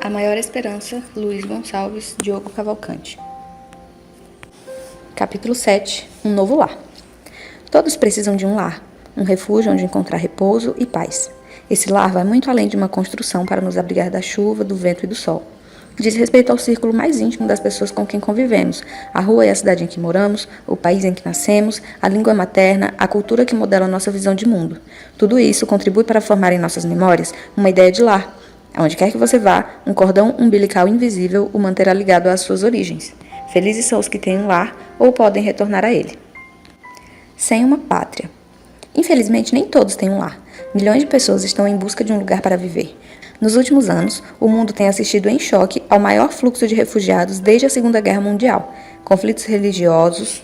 A Maior Esperança, Luiz Gonçalves, Diogo Cavalcante. Capítulo 7. Um novo lar. Todos precisam de um lar, um refúgio onde encontrar repouso e paz. Esse lar vai muito além de uma construção para nos abrigar da chuva, do vento e do sol. Diz respeito ao círculo mais íntimo das pessoas com quem convivemos, a rua e a cidade em que moramos, o país em que nascemos, a língua materna, a cultura que modela nossa visão de mundo. Tudo isso contribui para formar em nossas memórias uma ideia de lar. Aonde quer que você vá, um cordão umbilical invisível o manterá ligado às suas origens. Felizes são os que têm um lar ou podem retornar a ele. Sem uma pátria. Infelizmente, nem todos têm um lar. Milhões de pessoas estão em busca de um lugar para viver. Nos últimos anos, o mundo tem assistido em choque ao maior fluxo de refugiados desde a Segunda Guerra Mundial. Conflitos religiosos,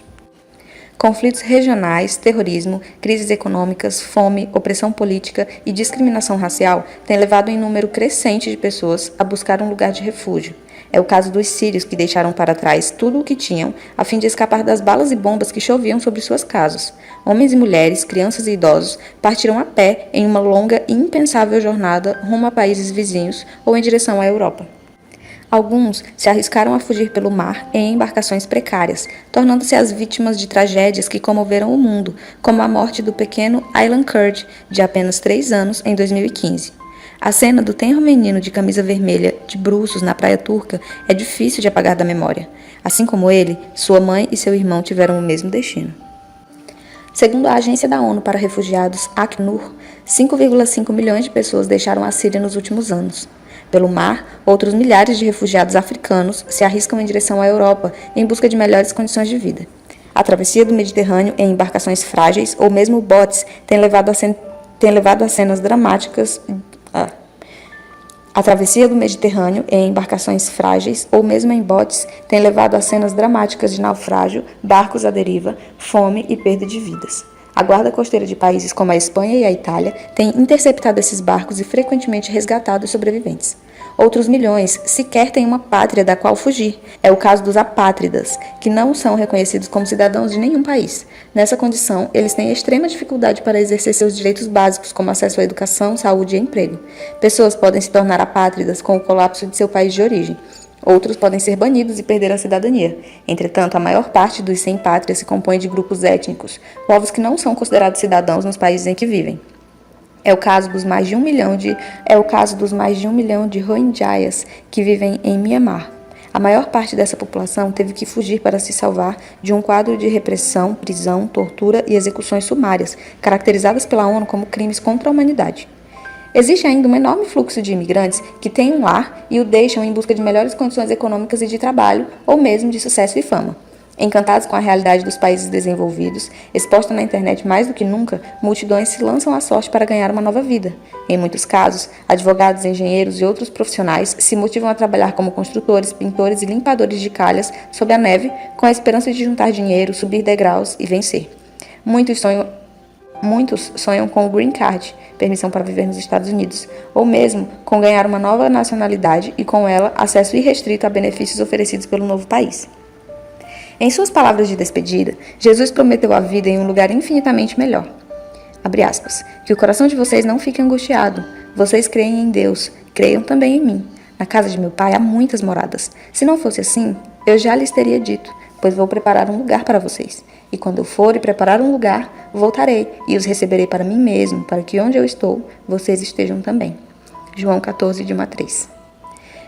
conflitos regionais, terrorismo, crises econômicas, fome, opressão política e discriminação racial têm levado um número crescente de pessoas a buscar um lugar de refúgio. É o caso dos sírios que deixaram para trás tudo o que tinham a fim de escapar das balas e bombas que choviam sobre suas casas. Homens e mulheres, crianças e idosos partiram a pé em uma longa e impensável jornada rumo a países vizinhos ou em direção à Europa. Alguns se arriscaram a fugir pelo mar em embarcações precárias, tornando-se as vítimas de tragédias que comoveram o mundo, como a morte do pequeno Aylan Kurd, de apenas 3 anos, em 2015. A cena do tenro menino de camisa vermelha, de bruços na praia turca, é difícil de apagar da memória. Assim como ele, sua mãe e seu irmão tiveram o mesmo destino. Segundo a Agência da ONU para Refugiados, Acnur, 5,5 milhões de pessoas deixaram a Síria nos últimos anos. Pelo mar, outros milhares de refugiados africanos se arriscam em direção à Europa em busca de melhores condições de vida. A travessia do Mediterrâneo em embarcações frágeis ou mesmo botes tem levado a cenas dramáticas. A travessia do Mediterrâneo em embarcações frágeis ou mesmo em botes tem levado a cenas dramáticas de naufrágio, barcos à deriva, fome e perda de vidas. A guarda costeira de países como a Espanha e a Itália tem interceptado esses barcos e frequentemente resgatado os sobreviventes. Outros milhões sequer têm uma pátria da qual fugir. É o caso dos apátridas, que não são reconhecidos como cidadãos de nenhum país. Nessa condição, eles têm extrema dificuldade para exercer seus direitos básicos, como acesso à educação, saúde e emprego. Pessoas podem se tornar apátridas com o colapso de seu país de origem. Outros podem ser banidos e perder a cidadania. Entretanto, a maior parte dos sem-pátria se compõe de grupos étnicos, povos que não são considerados cidadãos nos países em que vivem. É o caso dos mais de 1 milhão de Rohingyas que vivem em Myanmar. A maior parte dessa população teve que fugir para se salvar de um quadro de repressão, prisão, tortura e execuções sumárias, caracterizadas pela ONU como crimes contra a humanidade. Existe ainda um enorme fluxo de imigrantes que têm um lar e o deixam em busca de melhores condições econômicas e de trabalho, ou mesmo de sucesso e fama. Encantados com a realidade dos países desenvolvidos, exposta na internet mais do que nunca, multidões se lançam à sorte para ganhar uma nova vida. Em muitos casos, advogados, engenheiros e outros profissionais se motivam a trabalhar como construtores, pintores e limpadores de calhas sob a neve, com a esperança de juntar dinheiro, subir degraus e vencer. Muitos sonham com o Green Card, permissão para viver nos Estados Unidos, ou mesmo com ganhar uma nova nacionalidade e, com ela, acesso irrestrito a benefícios oferecidos pelo novo país. Em suas palavras de despedida, Jesus prometeu a vida em um lugar infinitamente melhor. Abre aspas, que o coração de vocês não fique angustiado. Vocês creem em Deus, creiam também em mim. Na casa de meu pai há muitas moradas. Se não fosse assim, eu já lhes teria dito, pois vou preparar um lugar para vocês. E quando eu for e preparar um lugar, voltarei e os receberei para mim mesmo, para que onde eu estou, vocês estejam também. João 14, de 1 a 3.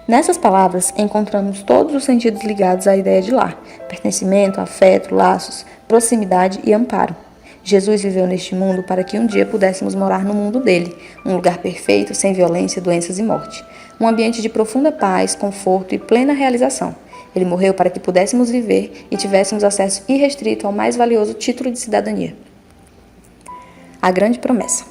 Nessas palavras, encontramos todos os sentidos ligados à ideia de lar: pertencimento, afeto, laços, proximidade e amparo. Jesus viveu neste mundo para que um dia pudéssemos morar no mundo dele, um lugar perfeito, sem violência, doenças e morte. Um ambiente de profunda paz, conforto e plena realização. Ele morreu para que pudéssemos viver e tivéssemos acesso irrestrito ao mais valioso título de cidadania. A grande promessa.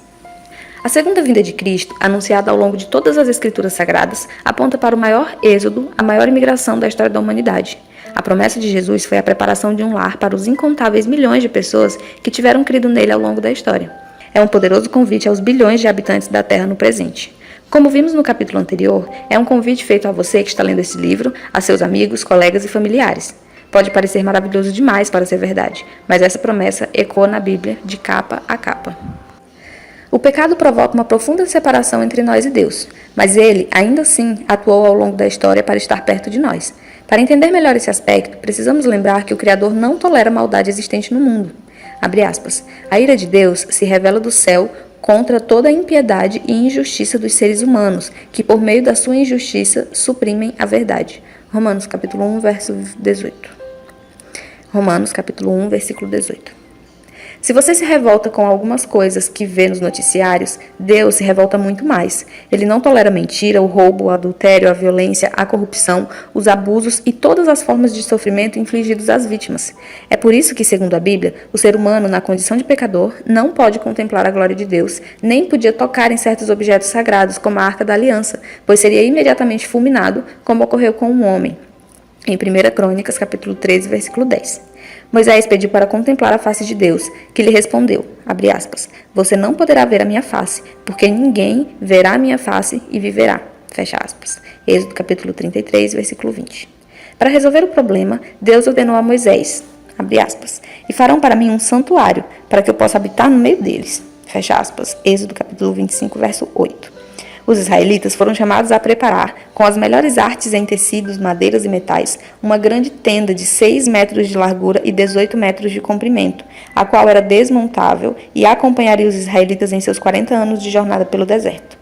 A segunda vinda de Cristo, anunciada ao longo de todas as Escrituras Sagradas, aponta para o maior êxodo, a maior imigração da história da humanidade. A promessa de Jesus foi a preparação de um lar para os incontáveis milhões de pessoas que tiveram crido nele ao longo da história. É um poderoso convite aos bilhões de habitantes da Terra no presente. Como vimos no capítulo anterior, é um convite feito a você que está lendo esse livro, a seus amigos, colegas e familiares. Pode parecer maravilhoso demais para ser verdade, mas essa promessa ecoa na Bíblia de capa a capa. O pecado provoca uma profunda separação entre nós e Deus, mas ele, ainda assim, atuou ao longo da história para estar perto de nós. Para entender melhor esse aspecto, precisamos lembrar que o Criador não tolera a maldade existente no mundo. Abre aspas. A ira de Deus se revela do céu contra toda a impiedade e injustiça dos seres humanos, que por meio da sua injustiça suprimem a verdade. Romanos capítulo 1, verso 18. Romanos capítulo 1, versículo 18. Se você se revolta com algumas coisas que vê nos noticiários, Deus se revolta muito mais. Ele não tolera a mentira, o roubo, o adultério, a violência, a corrupção, os abusos e todas as formas de sofrimento infligidos às vítimas. É por isso que, segundo a Bíblia, o ser humano, na condição de pecador, não pode contemplar a glória de Deus, nem podia tocar em certos objetos sagrados, como a Arca da Aliança, pois seria imediatamente fulminado, como ocorreu com um homem. Em 1 Crônicas, capítulo 13, versículo 10. Moisés pediu para contemplar a face de Deus, que lhe respondeu, abre aspas, você não poderá ver a minha face, porque ninguém verá a minha face e viverá, fecha aspas. Êxodo capítulo 33, versículo 20. Para resolver o problema, Deus ordenou a Moisés, abre aspas, e farão para mim um santuário, para que eu possa habitar no meio deles, fecha aspas. Êxodo capítulo 25, verso 8. Os israelitas foram chamados a preparar, com as melhores artes em tecidos, madeiras e metais, uma grande tenda de 6 metros de largura e 18 metros de comprimento, a qual era desmontável e acompanharia os israelitas em seus 40 anos de jornada pelo deserto.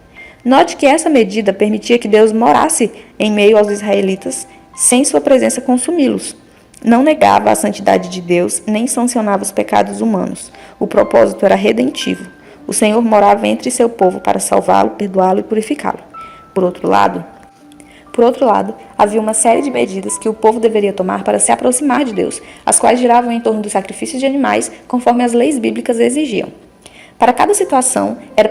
Note que essa medida permitia que Deus morasse em meio aos israelitas, sem sua presença consumi-los. Não negava a santidade de Deus, nem sancionava os pecados humanos. O propósito era redentivo. O Senhor morava entre seu povo para salvá-lo, perdoá-lo e purificá-lo. Por outro lado, havia uma série de medidas que o povo deveria tomar para se aproximar de Deus, as quais giravam em torno dos sacrifícios de animais, conforme as leis bíblicas exigiam. Para cada situação era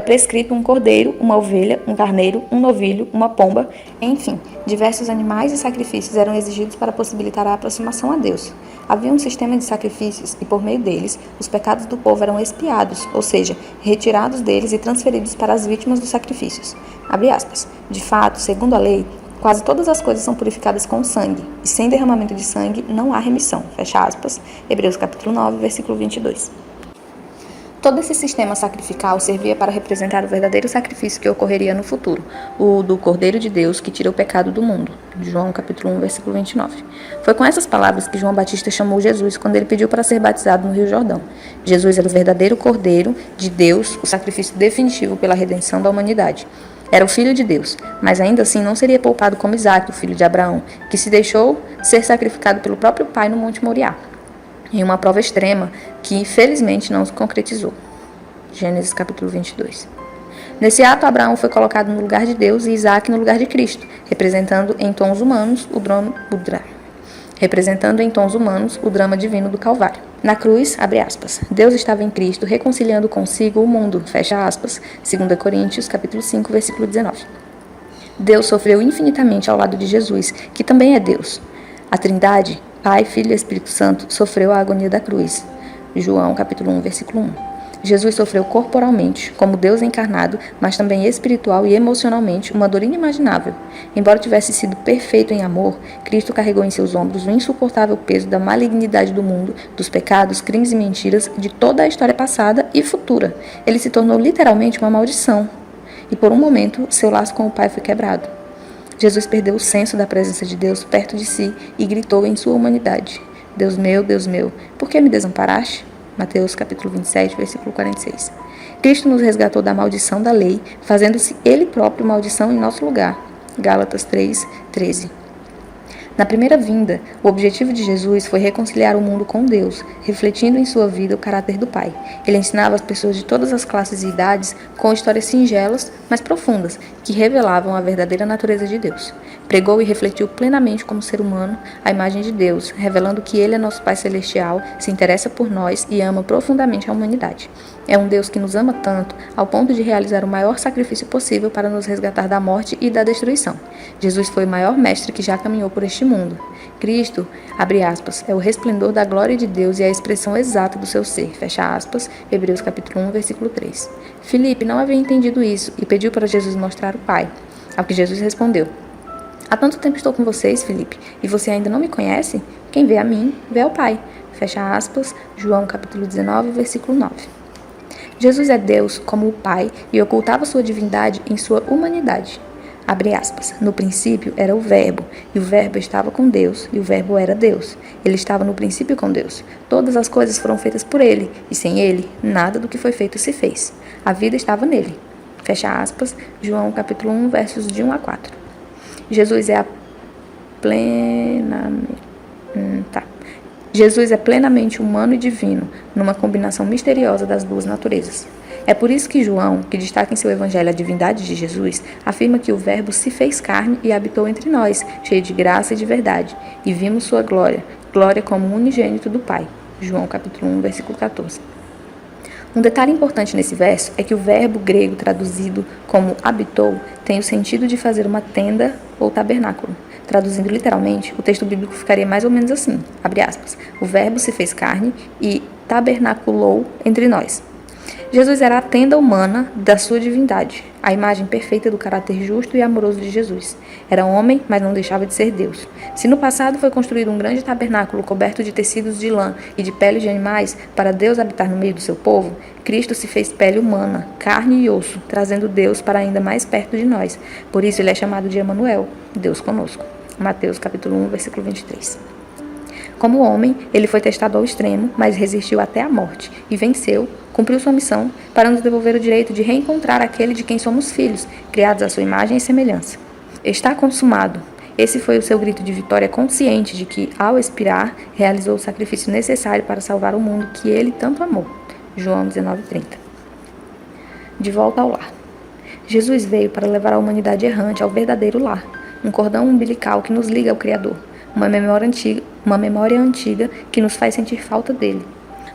prescrito um cordeiro, uma ovelha, um carneiro, um novilho, uma pomba, enfim, diversos animais e sacrifícios eram exigidos para possibilitar a aproximação a Deus. Havia um sistema de sacrifícios e, por meio deles, os pecados do povo eram expiados, ou seja, retirados deles e transferidos para as vítimas dos sacrifícios. Abre aspas. De fato, segundo a lei, quase todas as coisas são purificadas com sangue, e sem derramamento de sangue não há remissão. Fecha aspas. Hebreus capítulo 9, versículo 22. Todo esse sistema sacrificial servia para representar o verdadeiro sacrifício que ocorreria no futuro, o do Cordeiro de Deus que tira o pecado do mundo. João capítulo 1, versículo 29. Foi com essas palavras que João Batista chamou Jesus quando ele pediu para ser batizado no Rio Jordão. Jesus era o verdadeiro Cordeiro de Deus, o sacrifício definitivo pela redenção da humanidade. Era o Filho de Deus, mas ainda assim não seria poupado como Isaque, o filho de Abraão, que se deixou ser sacrificado pelo próprio pai no Monte Moriá, em uma prova extrema que, felizmente, não se concretizou. Gênesis capítulo 22. Nesse ato, Abraão foi colocado no lugar de Deus e Isaque no lugar de Cristo, representando em tons humanos o drama divino do Calvário. Na cruz, abre aspas, Deus estava em Cristo reconciliando consigo o mundo, fecha aspas, 2 Coríntios capítulo 5, versículo 19. Deus sofreu infinitamente ao lado de Jesus, que também é Deus. A Trindade, Pai, Filho e Espírito Santo, sofreu a agonia da cruz. João capítulo 1, versículo 1. Jesus sofreu corporalmente, como Deus encarnado, mas também espiritual e emocionalmente, uma dor inimaginável. Embora tivesse sido perfeito em amor, Cristo carregou em seus ombros o insuportável peso da malignidade do mundo, dos pecados, crimes e mentiras de toda a história passada e futura. Ele se tornou literalmente uma maldição. E por um momento, seu laço com o Pai foi quebrado. Jesus perdeu o senso da presença de Deus perto de si e gritou em sua humanidade, Deus meu, por que me desamparaste? Mateus capítulo 27, versículo 46. Cristo nos resgatou da maldição da lei, fazendo-se Ele próprio maldição em nosso lugar. Gálatas 3, 13. Na primeira vinda, o objetivo de Jesus foi reconciliar o mundo com Deus, refletindo em sua vida o caráter do Pai. Ele ensinava as pessoas de todas as classes e idades com histórias singelas, mas profundas, que revelavam a verdadeira natureza de Deus. Pregou e refletiu plenamente como ser humano a imagem de Deus, revelando que Ele é nosso Pai Celestial, se interessa por nós e ama profundamente a humanidade. É um Deus que nos ama tanto, ao ponto de realizar o maior sacrifício possível para nos resgatar da morte e da destruição. Jesus foi o maior mestre que já caminhou por este mundo. Cristo, abre aspas, é o resplendor da glória de Deus e a expressão exata do seu ser, fecha aspas, Hebreus capítulo 1, versículo 3. Filipe não havia entendido isso e pediu para Jesus mostrar o Pai, ao que Jesus respondeu, Há tanto tempo estou com vocês, Felipe, e você ainda não me conhece? Quem vê a mim, vê ao Pai. Fecha aspas, João capítulo 19, versículo 9. Jesus é Deus como o Pai e ocultava sua divindade em sua humanidade. Abre aspas. No princípio era o Verbo, e o Verbo estava com Deus, e o Verbo era Deus. Ele estava no princípio com Deus. Todas as coisas foram feitas por ele, e sem ele, nada do que foi feito se fez. A vida estava nele. Fecha aspas, João capítulo 1, versos de 1 a 4. Jesus é plenamente humano e divino, numa combinação misteriosa das duas naturezas. É por isso que João, que destaca em seu evangelho a divindade de Jesus, afirma que o Verbo se fez carne e habitou entre nós, cheio de graça e de verdade, e vimos sua glória, glória como unigênito do Pai. João capítulo 1, versículo 14. Um detalhe importante nesse verso é que o verbo grego traduzido como habitou tem o sentido de fazer uma tenda ou tabernáculo. Traduzindo literalmente, o texto bíblico ficaria mais ou menos assim, abre aspas, o verbo se fez carne e tabernaculou entre nós. Jesus era a tenda humana da sua divindade, a imagem perfeita do caráter justo e amoroso de Jesus. Era homem, mas não deixava de ser Deus. Se no passado foi construído um grande tabernáculo coberto de tecidos de lã e de peles de animais para Deus habitar no meio do seu povo, Cristo se fez pele humana, carne e osso, trazendo Deus para ainda mais perto de nós. Por isso ele é chamado de Emanuel, Deus conosco. Mateus capítulo 1, versículo 23. Como homem, ele foi testado ao extremo, mas resistiu até a morte e venceu, cumpriu sua missão para nos devolver o direito de reencontrar aquele de quem somos filhos, criados à sua imagem e semelhança. Está consumado. Esse foi o seu grito de vitória consciente de que, ao expirar, realizou o sacrifício necessário para salvar o mundo que ele tanto amou. João 19:30. De volta ao lar. Jesus veio para levar a humanidade errante ao verdadeiro lar, um cordão umbilical que nos liga ao Criador. Uma memória antiga que nos faz sentir falta dele.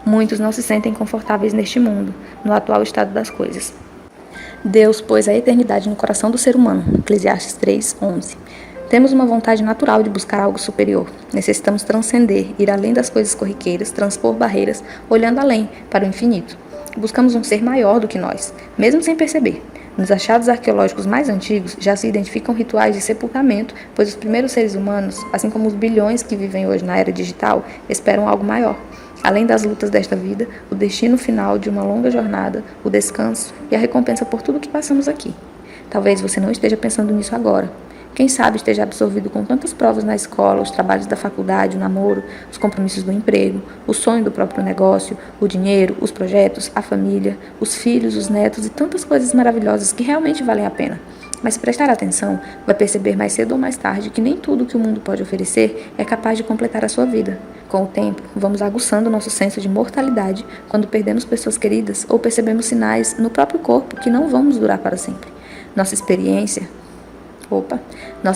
Muitos não se sentem confortáveis neste mundo, no atual estado das coisas. Deus pôs a eternidade no coração do ser humano. Eclesiastes 3:11. Temos uma vontade natural de buscar algo superior. Necessitamos transcender, ir além das coisas corriqueiras, transpor barreiras, olhando além, para o infinito. Buscamos um ser maior do que nós, mesmo sem perceber. Nos achados arqueológicos mais antigos, já se identificam rituais de sepultamento, pois os primeiros seres humanos, assim como os bilhões que vivem hoje na era digital, esperam algo maior. Além das lutas desta vida, o destino final de uma longa jornada, o descanso e a recompensa por tudo que passamos aqui. Talvez você não esteja pensando nisso agora. Quem sabe esteja absorvido com tantas provas na escola, os trabalhos da faculdade, o namoro, os compromissos do emprego, o sonho do próprio negócio, o dinheiro, os projetos, a família, os filhos, os netos e tantas coisas maravilhosas que realmente valem a pena. Mas se prestar atenção, vai perceber mais cedo ou mais tarde que nem tudo que o mundo pode oferecer é capaz de completar a sua vida. Com o tempo, vamos aguçando nosso senso de mortalidade quando perdemos pessoas queridas ou percebemos sinais no próprio corpo que não vamos durar para sempre. Nossa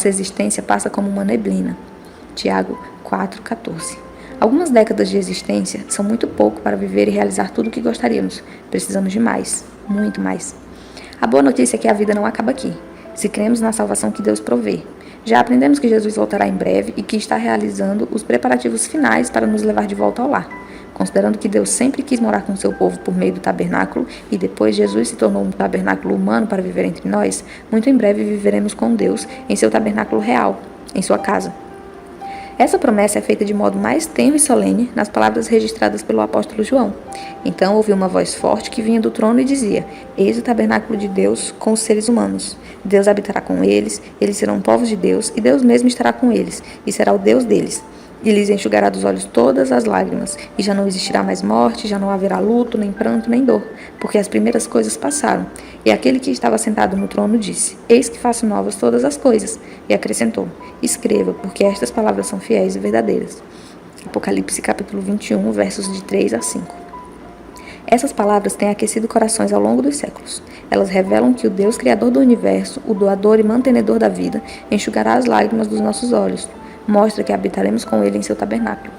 existência passa como uma neblina. Tiago 4,14. Algumas décadas de existência são muito pouco para viver e realizar tudo o que gostaríamos. Precisamos de mais, muito mais. A boa notícia é que a vida não acaba aqui, se cremos na salvação que Deus provê. Já aprendemos que Jesus voltará em breve e que está realizando os preparativos finais para nos levar de volta ao lar. Considerando que Deus sempre quis morar com seu povo por meio do tabernáculo e depois Jesus se tornou um tabernáculo humano para viver entre nós, muito em breve viveremos com Deus em seu tabernáculo real, em sua casa. Essa promessa é feita de modo mais tenro e solene nas palavras registradas pelo apóstolo João. Então ouvi uma voz forte que vinha do trono e dizia: Eis o tabernáculo de Deus com os seres humanos. Deus habitará com eles, eles serão povos de Deus, e Deus mesmo estará com eles, e será o Deus deles. E lhes enxugará dos olhos todas as lágrimas, e já não existirá mais morte, já não haverá luto, nem pranto, nem dor, porque as primeiras coisas passaram. E aquele que estava sentado no trono disse: Eis que faço novas todas as coisas. E acrescentou: Escreva, porque estas palavras são fiéis e verdadeiras. Apocalipse capítulo 21, versos de 3 a 5. Essas palavras têm aquecido corações ao longo dos séculos. Elas revelam que o Deus criador do universo, o doador e mantenedor da vida, enxugará as lágrimas dos nossos olhos. Mostra que habitaremos com ele em seu tabernáculo.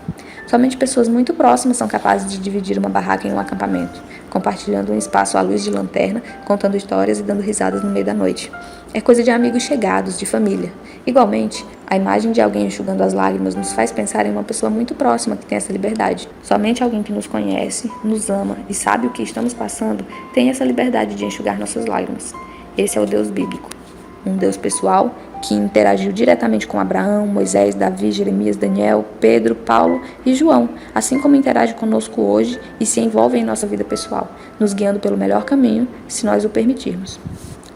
Somente pessoas muito próximas são capazes de dividir uma barraca em um acampamento, compartilhando um espaço à luz de lanterna, contando histórias e dando risadas no meio da noite. É coisa de amigos chegados, de família. Igualmente, a imagem de alguém enxugando as lágrimas nos faz pensar em uma pessoa muito próxima que tem essa liberdade. Somente alguém que nos conhece, nos ama e sabe o que estamos passando tem essa liberdade de enxugar nossas lágrimas. Esse é o Deus bíblico. Um Deus pessoal que interagiu diretamente com Abraão, Moisés, Davi, Jeremias, Daniel, Pedro, Paulo e João, assim como interage conosco hoje e se envolve em nossa vida pessoal, nos guiando pelo melhor caminho, se nós o permitirmos.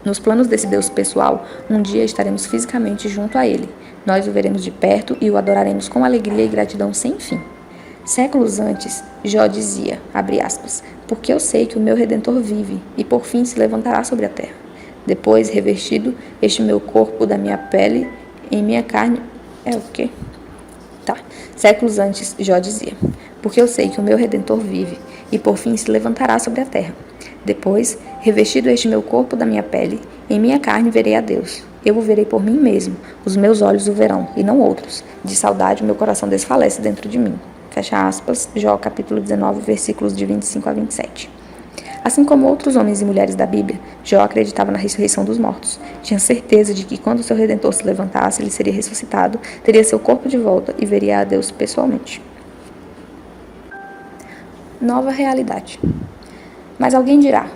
Nos planos desse Deus pessoal, um dia estaremos fisicamente junto a Ele. Nós o veremos de perto e o adoraremos com alegria e gratidão sem fim. Séculos antes, Jó dizia, abre aspas, porque eu sei que o meu Redentor vive e por fim se levantará sobre a terra. Depois, revestido este meu corpo da minha pele, em minha carne... É o quê? Tá. Séculos antes, Jó dizia, porque eu sei que o meu Redentor vive e por fim se levantará sobre a terra. Depois, revestido este meu corpo da minha pele, em minha carne verei a Deus. Eu o verei por mim mesmo, os meus olhos o verão, e não outros. De saudade, meu coração desfalece dentro de mim. Fecha aspas, Jó capítulo 19, versículos de 25 a 27. Assim como outros homens e mulheres da Bíblia, Jó acreditava na ressurreição dos mortos. Tinha certeza de que quando seu Redentor se levantasse, ele seria ressuscitado, teria seu corpo de volta e veria a Deus pessoalmente. Nova realidade. Mas alguém dirá,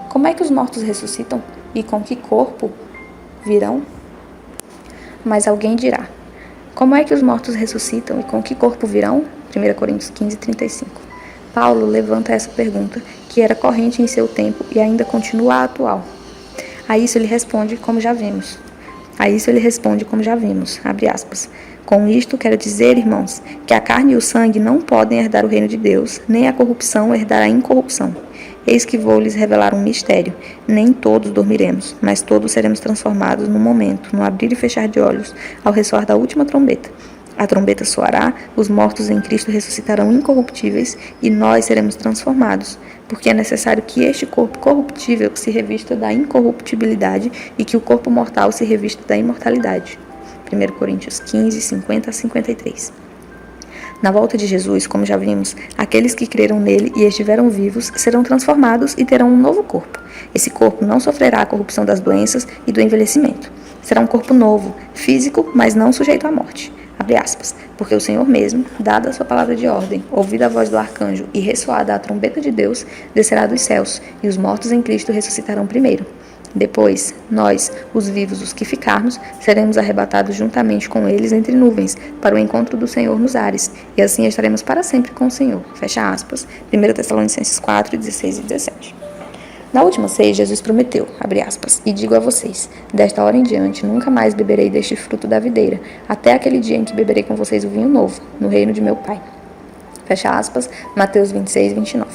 como é que os mortos ressuscitam e com que corpo virão? Mas alguém dirá, como é que os mortos ressuscitam e com que corpo virão? 1 Coríntios 15, 35. Paulo levanta essa pergunta, que era corrente em seu tempo e ainda continua atual. A isso ele responde como já vimos. Abre aspas. Com isto quero dizer, irmãos, que a carne e o sangue não podem herdar o reino de Deus, nem a corrupção herdar a incorrupção. Eis que vou lhes revelar um mistério. Nem todos dormiremos, mas todos seremos transformados no momento, no abrir e fechar de olhos, ao ressoar da última trombeta. A trombeta soará, os mortos em Cristo ressuscitarão incorruptíveis e nós seremos transformados, porque é necessário que este corpo corruptível se revista da incorruptibilidade e que o corpo mortal se revista da imortalidade. 1 Coríntios 15, 50 a 53. Na volta de Jesus, como já vimos, aqueles que creram nele e estiveram vivos serão transformados e terão um novo corpo. Esse corpo não sofrerá a corrupção das doenças e do envelhecimento. Será um corpo novo, físico, mas não sujeito à morte. Abre aspas, porque o Senhor mesmo, dada a sua palavra de ordem, ouvida a voz do arcanjo e ressoada a trombeta de Deus, descerá dos céus, e os mortos em Cristo ressuscitarão primeiro. Depois, nós, os vivos, os que ficarmos, seremos arrebatados juntamente com eles entre nuvens, para o encontro do Senhor nos ares, e assim estaremos para sempre com o Senhor. Fecha aspas, 1 Tessalonicenses 4, 16 e 17. Na última ceia, Jesus prometeu, abre aspas, e digo a vocês, desta hora em diante, nunca mais beberei deste fruto da videira, até aquele dia em que beberei com vocês o vinho novo, no reino de meu Pai. Fecha aspas, Mateus 26, 29.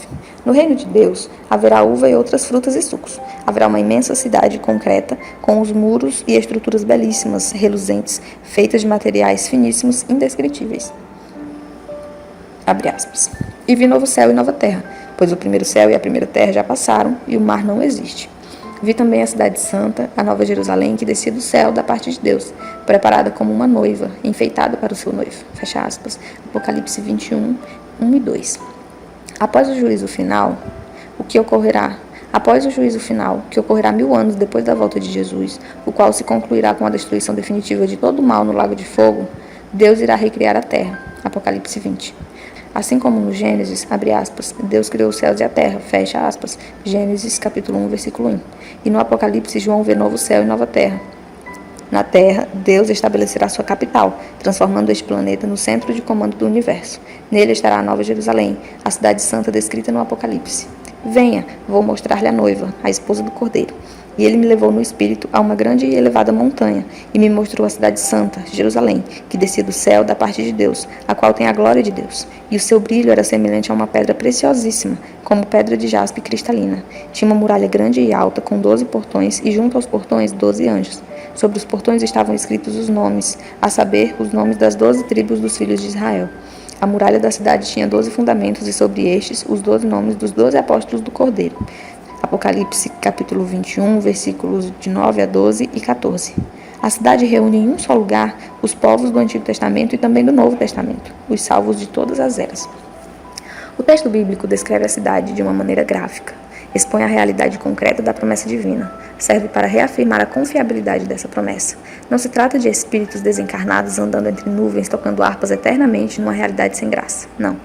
No reino de Deus, haverá uva e outras frutas e sucos. Haverá uma imensa cidade concreta, com os muros e estruturas belíssimas, reluzentes, feitas de materiais finíssimos, indescritíveis. Abre aspas. E vi novo céu e nova terra, pois o primeiro céu e a primeira terra já passaram, e o mar não existe. Vi também a cidade santa, a nova Jerusalém, que descia do céu da parte de Deus, preparada como uma noiva, enfeitada para o seu noivo. Fecha aspas. Apocalipse 21, 1 e 2. Após o juízo final, que ocorrerá 1000 anos depois da volta de Jesus, o qual se concluirá com a destruição definitiva de todo o mal no lago de fogo, Deus irá recriar a terra. Apocalipse 20. Assim como no Gênesis, abre aspas, Deus criou os céus e a terra, fecha aspas, Gênesis capítulo 1, versículo 1. E no Apocalipse, João vê novo céu e nova terra. Na terra, Deus estabelecerá sua capital, transformando este planeta no centro de comando do universo. Nele estará a nova Jerusalém, a cidade santa descrita no Apocalipse. Venha, vou mostrar-lhe a noiva, a esposa do Cordeiro. E ele me levou no espírito a uma grande e elevada montanha, e me mostrou a cidade santa, Jerusalém, que descia do céu da parte de Deus, a qual tem a glória de Deus. E o seu brilho era semelhante a uma pedra preciosíssima, como pedra de jaspe cristalina. Tinha uma muralha grande e alta, com 12 portões, e junto aos portões 12 anjos. Sobre os portões estavam escritos os nomes, a saber, os nomes das 12 tribos dos filhos de Israel. A muralha da cidade tinha 12 fundamentos, e sobre estes, os 12 nomes dos 12 apóstolos do Cordeiro. Apocalipse capítulo 21, versículos de 9 a 12 e 14. A cidade reúne em um só lugar os povos do Antigo Testamento e também do Novo Testamento, os salvos de todas as eras. O texto bíblico descreve a cidade de uma maneira gráfica, expõe a realidade concreta da promessa divina, serve para reafirmar a confiabilidade dessa promessa. Não se trata de espíritos desencarnados andando entre nuvens, tocando harpas eternamente numa realidade sem graça. Não.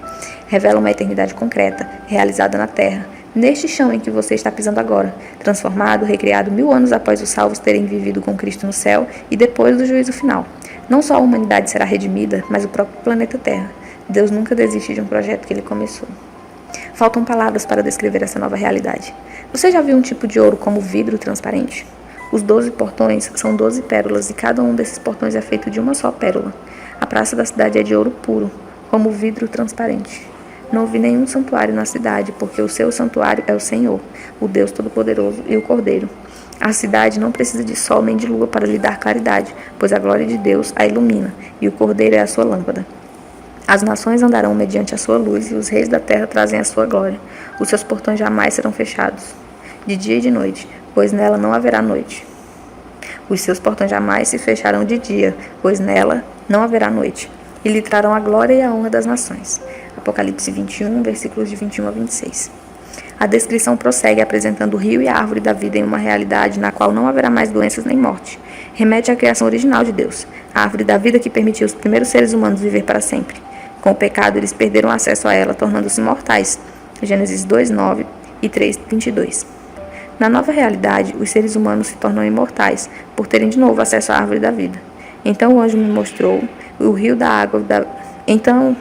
Revela uma eternidade concreta, realizada na terra, Neste chão em que você está pisando agora, transformado, recriado 1000 anos após os salvos terem vivido com Cristo no céu e depois do juízo final. Não só a humanidade será redimida, mas o próprio planeta Terra. Deus nunca desiste de um projeto que ele começou. Faltam palavras para descrever essa nova realidade. Você já viu um tipo de ouro como vidro transparente? Os 12 portões são 12 pérolas e cada um desses portões é feito de uma só pérola. A praça da cidade é de ouro puro, como vidro transparente. Não vi nenhum santuário na cidade, porque o seu santuário é o Senhor, o Deus Todo-Poderoso e o Cordeiro. A cidade não precisa de sol nem de lua para lhe dar claridade, pois a glória de Deus a ilumina, e o Cordeiro é a sua lâmpada. As nações andarão mediante a sua luz, e os reis da terra trazem a sua glória. Os seus portões jamais serão fechados, de dia e de noite, pois nela não haverá noite. Os seus portões jamais se fecharão de dia, pois nela não haverá noite. E lhe trarão a glória e a honra das nações. Apocalipse 21, versículos de 21 a 26. A descrição prossegue apresentando o rio e a árvore da vida em uma realidade na qual não haverá mais doenças nem morte. Remete à criação original de Deus, a árvore da vida que permitiu os primeiros seres humanos viver para sempre. Com o pecado, eles perderam acesso a ela, tornando-se mortais. Gênesis 2, 9 e 3, 22. Na nova realidade, os seres humanos se tornam imortais, por terem de novo acesso à árvore da vida. Então o anjo me mostrou o rio da água da... Então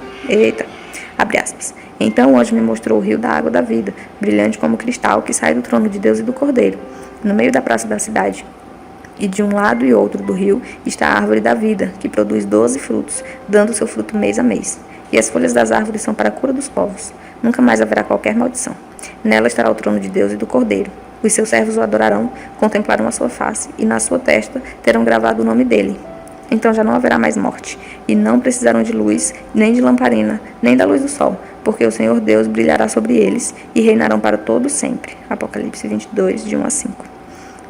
o anjo me mostrou o rio da água da vida, brilhante como cristal, que sai do trono de Deus e do Cordeiro, no meio da praça da cidade. E de um lado e outro do rio está a árvore da vida, que produz 12 frutos, dando seu fruto mês a mês. E as folhas das árvores são para a cura dos povos. Nunca mais haverá qualquer maldição. Nela estará o trono de Deus e do Cordeiro. Os seus servos o adorarão, contemplarão a sua face, e na sua testa terão gravado o nome dele. Então já não haverá mais morte, e não precisarão de luz, nem de lamparina, nem da luz do sol, porque o Senhor Deus brilhará sobre eles, e reinarão para todo sempre. Apocalipse 22, de 1 a 5.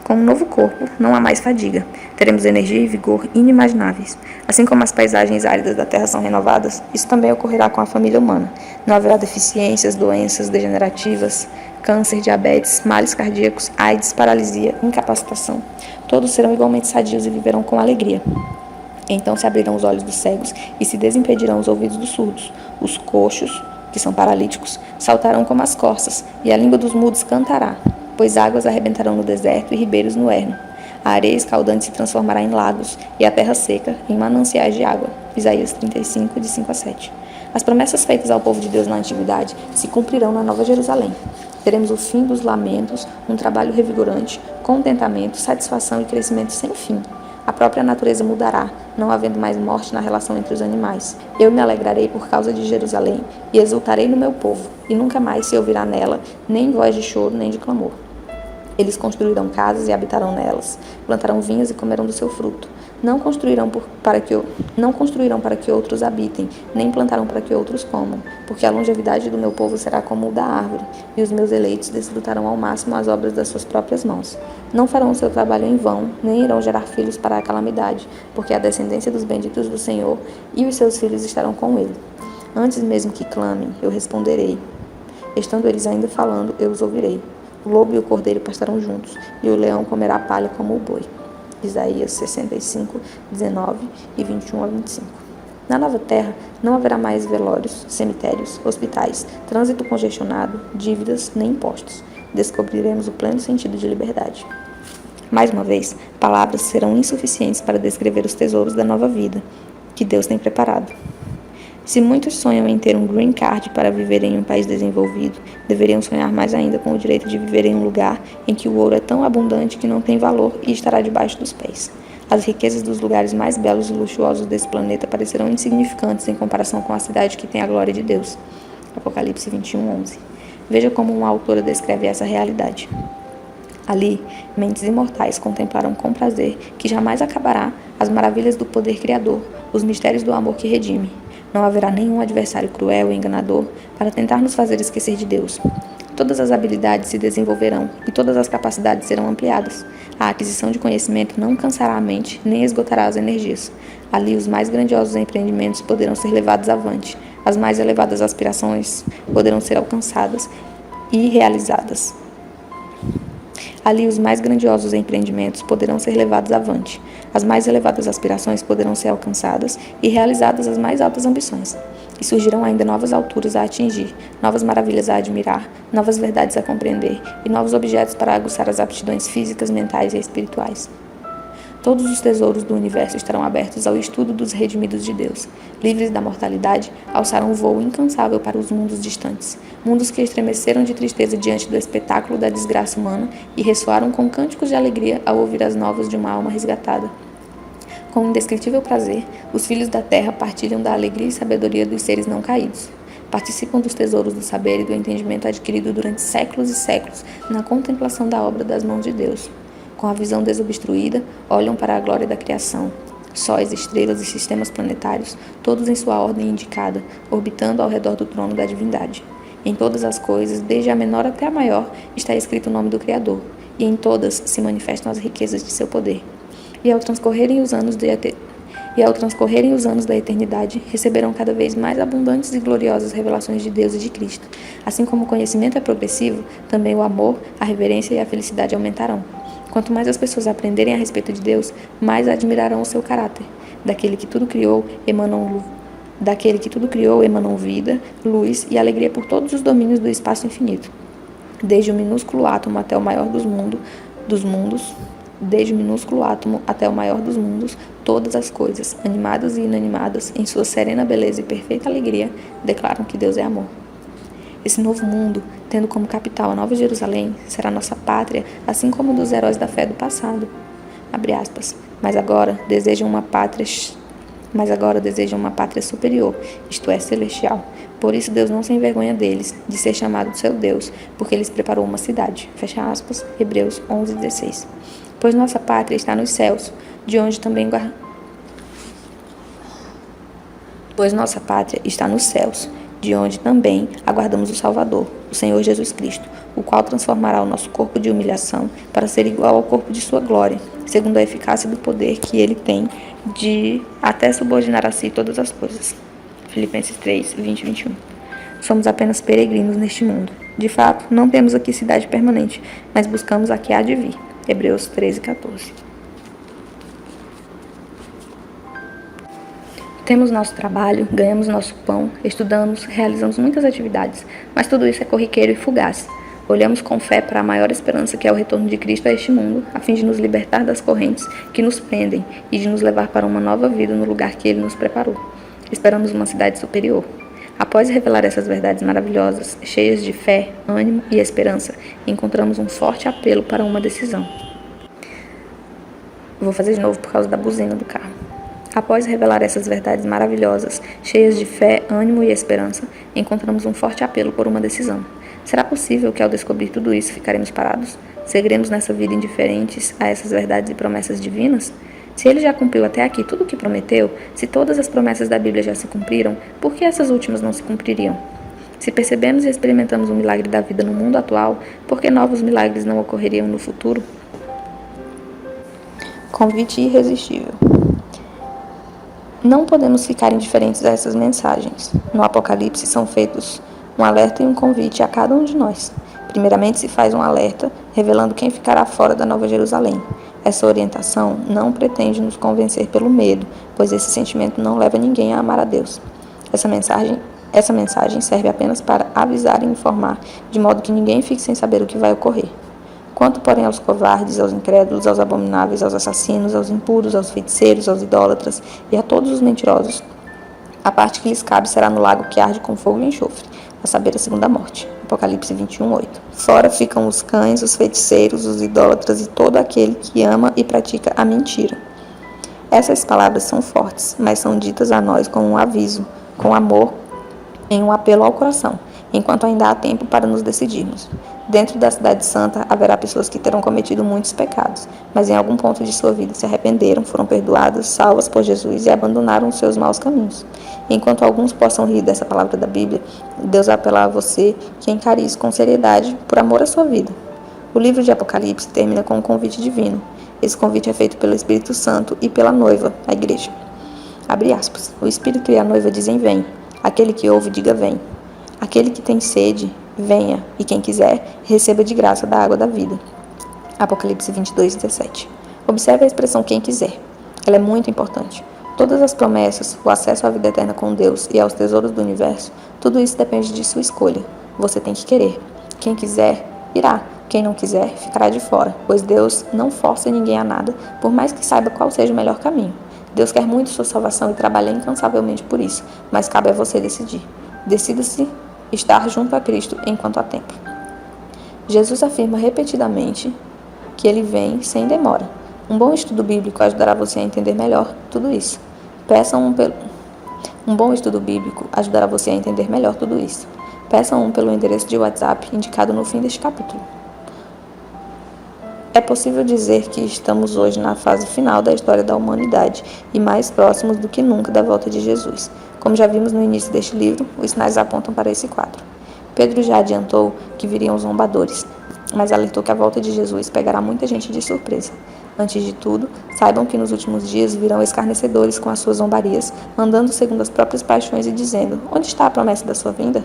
Com um novo corpo, não há mais fadiga. Teremos energia e vigor inimagináveis. Assim como as paisagens áridas da Terra são renovadas, isso também ocorrerá com a família humana. Não haverá deficiências, doenças degenerativas, câncer, diabetes, males cardíacos, AIDS, paralisia, incapacitação. Todos serão igualmente sadios e viverão com alegria. Então se abrirão os olhos dos cegos e se desimpedirão os ouvidos dos surdos. Os coxos, que são paralíticos, saltarão como as corças, e a língua dos mudos cantará. Pois águas arrebentarão no deserto e ribeiros no ermo. A areia escaldante se transformará em lagos, e a terra seca em mananciais de água. Isaías 35, de 5 a 7. As promessas feitas ao povo de Deus na antiguidade se cumprirão na Nova Jerusalém. Teremos o fim dos lamentos, um trabalho revigorante, contentamento, satisfação e crescimento sem fim. A própria natureza mudará, não havendo mais morte na relação entre os animais. Eu me alegrarei por causa de Jerusalém e exultarei no meu povo, e nunca mais se ouvirá nela nem voz de choro nem de clamor. Eles construirão casas e habitarão nelas, plantarão vinhas e comerão do seu fruto. Não construirão para que outros habitem, nem plantarão para que outros comam, porque a longevidade do meu povo será como o da árvore, e os meus eleitos desfrutarão ao máximo as obras das suas próprias mãos. Não farão o seu trabalho em vão, nem irão gerar filhos para a calamidade, porque a descendência dos benditos do Senhor e os seus filhos estarão com ele. Antes mesmo que clamem, eu responderei. Estando eles ainda falando, eu os ouvirei. O lobo e o cordeiro pastarão juntos, e o leão comerá palha como o boi. Isaías 65, 19 e 21 a 25. Na nova terra não haverá mais velórios, cemitérios, hospitais, trânsito congestionado, dívidas nem impostos. Descobriremos o pleno sentido de liberdade. Mais uma vez, palavras serão insuficientes para descrever os tesouros da nova vida que Deus tem preparado. Se muitos sonham em ter um green card para viver em um país desenvolvido, deveriam sonhar mais ainda com o direito de viver em um lugar em que o ouro é tão abundante que não tem valor e estará debaixo dos pés. As riquezas dos lugares mais belos e luxuosos desse planeta parecerão insignificantes em comparação com a cidade que tem a glória de Deus. Apocalipse 21, 11. Veja como uma autora descreve essa realidade. Ali, mentes imortais contemplaram com prazer, que jamais acabará, as maravilhas do poder criador, os mistérios do amor que redime. Não haverá nenhum adversário cruel e enganador para tentar nos fazer esquecer de Deus. Todas as habilidades se desenvolverão e todas as capacidades serão ampliadas. A aquisição de conhecimento não cansará a mente, nem esgotará as energias. Ali, os mais grandiosos empreendimentos poderão ser levados avante. As mais elevadas aspirações poderão ser alcançadas e realizadas. Ali os mais grandiosos empreendimentos poderão ser levados avante, as mais elevadas aspirações poderão ser alcançadas e realizadas as mais altas ambições. E surgirão ainda novas alturas a atingir, novas maravilhas a admirar, novas verdades a compreender e novos objetos para aguçar as aptidões físicas, mentais e espirituais. Todos os tesouros do universo estarão abertos ao estudo dos redimidos de Deus. Livres da mortalidade, alçaram um voo incansável para os mundos distantes. Mundos que estremeceram de tristeza diante do espetáculo da desgraça humana e ressoaram com cânticos de alegria ao ouvir as novas de uma alma resgatada. Com indescritível prazer, os filhos da terra partilham da alegria e sabedoria dos seres não caídos. Participam dos tesouros do saber e do entendimento adquirido durante séculos e séculos na contemplação da obra das mãos de Deus. Com a visão desobstruída, olham para a glória da criação. Sóis, estrelas e sistemas planetários, todos em sua ordem indicada, orbitando ao redor do trono da divindade. Em todas as coisas, desde a menor até a maior, está escrito o nome do Criador, e em todas se manifestam as riquezas de seu poder. E ao transcorrerem os anos da eternidade, receberão cada vez mais abundantes e gloriosas revelações de Deus e de Cristo. Assim como o conhecimento é progressivo, também o amor, a reverência e a felicidade aumentarão. Quanto mais as pessoas aprenderem a respeito de Deus, mais admirarão o seu caráter. Daquele que tudo criou, emanam vida, luz e alegria por todos os domínios do espaço infinito. Desde o minúsculo átomo até o maior dos mundos, todas as coisas, animadas e inanimadas, em sua serena beleza e perfeita alegria, declaram que Deus é amor. Esse novo mundo, tendo como capital a Nova Jerusalém, será nossa pátria, assim como dos heróis da fé do passado. Abre aspas. Mas agora desejam uma pátria superior, isto é, celestial. Por isso Deus não se envergonha deles, de ser chamado seu Deus, porque lhes preparou uma cidade. Fecha aspas, Hebreus 11:16. Pois nossa pátria está nos céus, de onde também aguardamos o Salvador, o Senhor Jesus Cristo, o qual transformará o nosso corpo de humilhação para ser igual ao corpo de sua glória, segundo a eficácia do poder que ele tem de até subordinar a si todas as coisas. Filipenses 3, 20 e 21. Somos apenas peregrinos neste mundo. De fato, não temos aqui cidade permanente, mas buscamos a que há de vir. Hebreus 13, 14. Temos nosso trabalho, ganhamos nosso pão, estudamos, realizamos muitas atividades, mas tudo isso é corriqueiro e fugaz. Olhamos com fé para a maior esperança que é o retorno de Cristo a este mundo, a fim de nos libertar das correntes que nos prendem e de nos levar para uma nova vida no lugar que Ele nos preparou. Esperamos uma cidade superior. Após revelar essas verdades maravilhosas, cheias de fé, ânimo e esperança, encontramos um forte apelo para uma decisão. Vou fazer de novo por causa da buzina do carro. Após revelar essas verdades maravilhosas, cheias de fé, ânimo e esperança, encontramos um forte apelo por uma decisão. Será possível que ao descobrir tudo isso ficaremos parados? Seguiremos nessa vida indiferentes a essas verdades e promessas divinas? Se ele já cumpriu até aqui tudo o que prometeu, se todas as promessas da Bíblia já se cumpriram, por que essas últimas não se cumpririam? Se percebemos e experimentamos o milagre da vida no mundo atual, por que novos milagres não ocorreriam no futuro? Convite irresistível. Não podemos ficar indiferentes a essas mensagens. No Apocalipse são feitos um alerta e um convite a cada um de nós. Primeiramente se faz um alerta, revelando quem ficará fora da Nova Jerusalém. Essa orientação não pretende nos convencer pelo medo, pois esse sentimento não leva ninguém a amar a Deus. Essa mensagem serve apenas para avisar e informar, de modo que ninguém fique sem saber o que vai ocorrer. Quanto, porém, aos covardes, aos incrédulos, aos abomináveis, aos assassinos, aos impuros, aos feiticeiros, aos idólatras e a todos os mentirosos, a parte que lhes cabe será no lago que arde com fogo e enxofre, a saber, a segunda morte. Apocalipse 21:8. Fora ficam os cães, os feiticeiros, os idólatras e todo aquele que ama e pratica a mentira. Essas palavras são fortes, mas são ditas a nós com um aviso, com amor, em um apelo ao coração, enquanto ainda há tempo para nos decidirmos. Dentro da cidade santa haverá pessoas que terão cometido muitos pecados, mas em algum ponto de sua vida se arrependeram, foram perdoadas, salvas por Jesus e abandonaram os seus maus caminhos. Enquanto alguns possam rir dessa palavra da Bíblia, Deus apela a você que encare isso com seriedade por amor à sua vida. O livro de Apocalipse termina com um convite divino. Esse convite é feito pelo Espírito Santo e pela noiva, a igreja. Abre aspas. O Espírito e a noiva dizem vem. Aquele que ouve, diga vem. Aquele que tem sede, venha, e quem quiser, receba de graça da água da vida. Apocalipse 22:17. Observe a expressão quem quiser. Ela é muito importante. Todas as promessas, o acesso à vida eterna com Deus e aos tesouros do universo, tudo isso depende de sua escolha. Você tem que querer. Quem quiser, irá. Quem não quiser, ficará de fora, pois Deus não força ninguém a nada, por mais que saiba qual seja o melhor caminho. Deus quer muito sua salvação e trabalha incansavelmente por isso, mas cabe a você decidir. Decida-se estar junto a Cristo enquanto há tempo. Jesus afirma repetidamente que ele vem sem demora. Um bom estudo bíblico ajudará você a entender melhor tudo isso. Um bom estudo bíblico ajudará você a entender melhor tudo isso. Peça pelo endereço de WhatsApp indicado no fim deste capítulo. É possível dizer que estamos hoje na fase final da história da humanidade e mais próximos do que nunca da volta de Jesus. Como já vimos no início deste livro, os sinais apontam para esse quadro. Pedro já adiantou que viriam os zombadores, mas alertou que a volta de Jesus pegará muita gente de surpresa. Antes de tudo, saibam que nos últimos dias virão escarnecedores com as suas zombarias, andando segundo as próprias paixões e dizendo: onde está a promessa da sua vinda?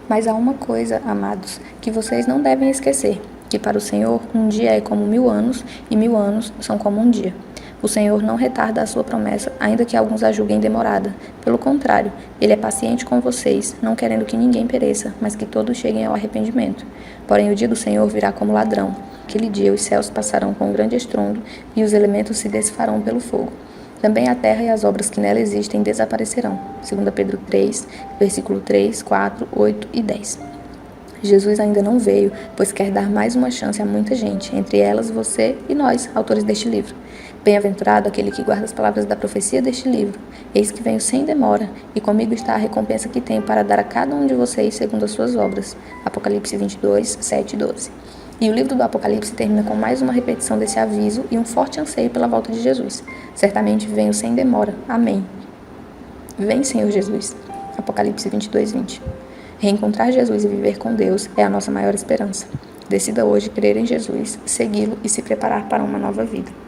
Mas há uma coisa, amados, que vocês não devem esquecer, que para o Senhor um dia é como 1000 anos e 1000 anos são como um dia. O Senhor não retarda a sua promessa, ainda que alguns a julguem demorada. Pelo contrário, Ele é paciente com vocês, não querendo que ninguém pereça, mas que todos cheguem ao arrependimento. Porém, o dia do Senhor virá como ladrão. Aquele dia os céus passarão com um grande estrondo e os elementos se desfarão pelo fogo. Também a terra e as obras que nela existem desaparecerão. 2 Pedro 3, versículo 3, 4, 8 e 10. Jesus ainda não veio, pois quer dar mais uma chance a muita gente, entre elas você e nós, autores deste livro. Bem-aventurado aquele que guarda as palavras da profecia deste livro. Eis que venho sem demora, e comigo está a recompensa que tenho para dar a cada um de vocês segundo as suas obras. Apocalipse 22, 7 e 12. E o livro do Apocalipse termina com mais uma repetição desse aviso e um forte anseio pela volta de Jesus. Certamente venho sem demora. Amém. Vem, Senhor Jesus. Apocalipse 22, 20. Reencontrar Jesus e viver com Deus é a nossa maior esperança. Decida hoje crer em Jesus, segui-lo e se preparar para uma nova vida.